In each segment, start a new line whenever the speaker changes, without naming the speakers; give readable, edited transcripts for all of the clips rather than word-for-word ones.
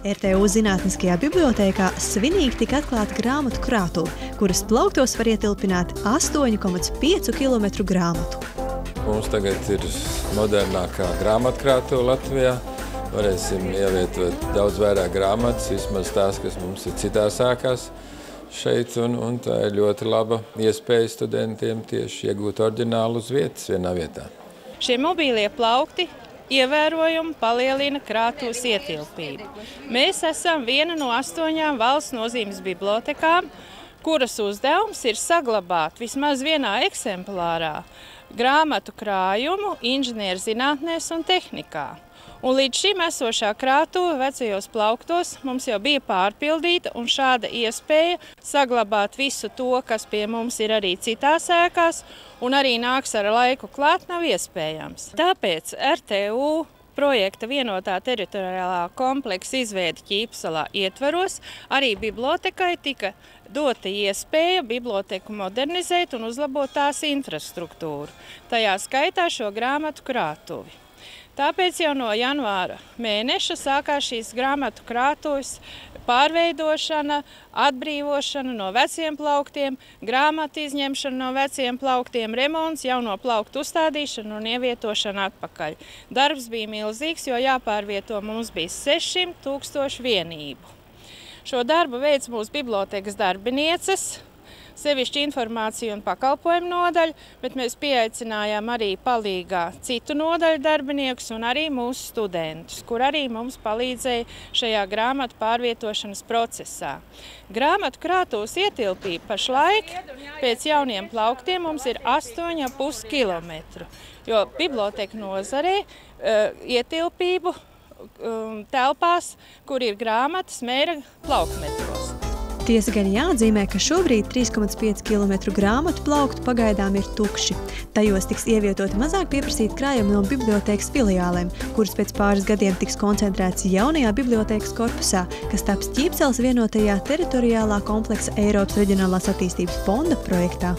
RTU Zinātniskajā bibliotēkā svinīgi tika atklāta grāmatu krātuve, kuras plauktos var ietilpināt 8,5 km grāmatu.
Mums tagad ir modernākā grāmatkrātuve Latvijā. Varēsim ievietot daudz vairāk grāmatas, vismaz tās, kas mums ir citās ēkās šeit, un tā ir ļoti laba iespēja studentiem tieši iegūt oriģinālu uz vietas vienā vietā.
Šie mobīlie plaukti ievērojami palielina krātuves ietilpību. Mēs esam viena no 8 valsts nozīmes bibliotekām, kuras uzdevums ir saglabāt vismaz vienā eksemplārā grāmatu krājumu inženierzinātnēs un tehnikā. Un līdz šim esošā krātuve vecajos plauktos mums jau bija pārpildīta, un šāda iespēja saglabāt visu to, kas pie mums ir arī citās ēkās, un arī nāks ar laiku klāt, nav iespējams. Tāpēc RTU projekta vienotā teritoriālā kompleksa izveide Ķīpsalā ietveros arī bibliotekai tika dota iespēja biblioteku modernizēt un uzlabot tās infrastruktūru, tajā skaitā šo grāmatu krātuvi. Tāpēc jau no janvāra mēneša sākās šīs grāmatu krātuves pārveidošana, atbrīvošana no veciem plauktiem, grāmatu izņemšana no veciem plauktiem, remonts, jauno plauktu uzstādīšana un ievietošana atpakaļ. Darbs bija milzīgs, jo jāpārvieto mums bija 600 000 vienību. Šo darbu veids mūsu bibliotekas darbinieces, sevišķi informāciju un pakalpojumu nodaļu, bet mēs pieaicinājām arī palīgā citu nodaļu darbiniekus un arī mūsu studentus, kur arī mums palīdzēja šajā grāmatu pārvietošanas procesā. Grāmatu krātuves ietilpība pašlaik pēc jauniem plauktiem mums ir 8,5 km, jo biblioteka nozarē ietilpību telpās, kur ir grāmatas mēra plaukmetros.
Tiesa gan jāatzīmē, ka šobrīd 3,5 km grāmatu plauktu pagaidām ir tukši. Tajos tiks ievietoti mazāk pieprasīti krājumi no bibliotēkas filiālēm, kuras pēc pāris gadiem tiks koncentrēts jaunajā bibliotēkas korpusā, kas taps Ķīpseles vienotajā teritoriālā kompleksa Eiropas Reģionālās attīstības fonda projektā.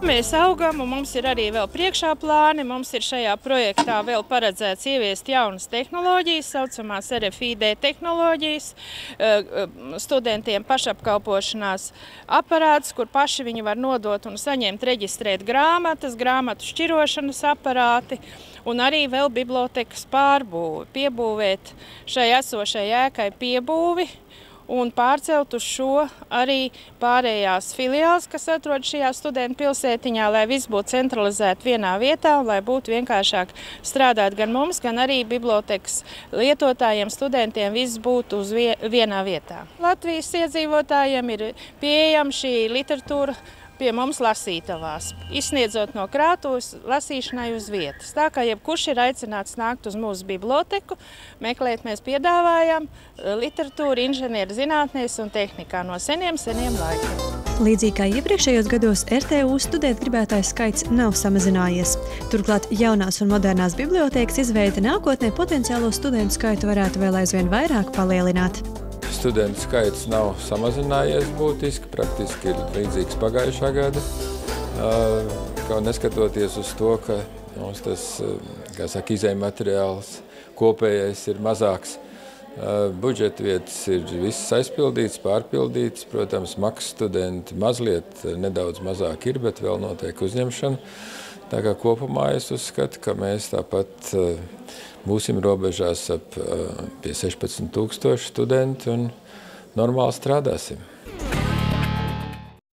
Mēs augam, un mums ir arī vēl priekšā plāni. Mums ir šajā projektā vēl paredzēts ieviest jaunas tehnoloģijas, saucamās RFID tehnoloģijas, studentiem pašapkalpošanās aparāts, kur paši viņi var nodot un saņemt, reģistrēt grāmatas, grāmatu šķirošanas aparāti, un arī vēl bibliotekas pārbūvi, piebūvēt šai esošai ēkai piebūvi, un pārcelt uz šo arī pārējās filiāles, kas atrodas šajā studentu pilsētiņā, lai viss būtu centralizēti vienā vietā un lai būtu vienkāršāk strādāt gan mums, gan arī bibliotekas lietotājiem, studentiem, viss būtu uz vienā vietā. Latvijas iedzīvotājiem ir pieejama šī literatūra pie mums lasītavās, izsniedzot no krātuves lasīšanai uz vietas. Tā kā jebkurš ir aicināts nākt uz mūsu biblioteku, meklēt mēs piedāvājam literatūru inženierzinātnēs un tehnikā no seniem laikiem.
Līdzīgi kā iepriekšējos gados, RTU studentu gribētāju skaits nav samazinājies. Turklāt jaunās un modernās bibliotēkas izveide nākotnē potenciālo studentu skaitu varētu vēl aizvien vairāk palielināt.
Studentu skaits nav samazinājies būtiski, praktiski ir līdzīgs pagājušā gada. Neskatoties uz to, ka mums tas, kā saka, izejmateriāls kopējais ir mazāks, budžeta vietas ir visas aizpildītas, pārpildītas. Protams, maksas studenti mazliet nedaudz mazāk ir, bet vēl notiek uzņemšana. Tā kā kopumā es uzskatu, ka mēs tāpat būsim robežās ap pie 16 000 studenti un normāli strādāsim.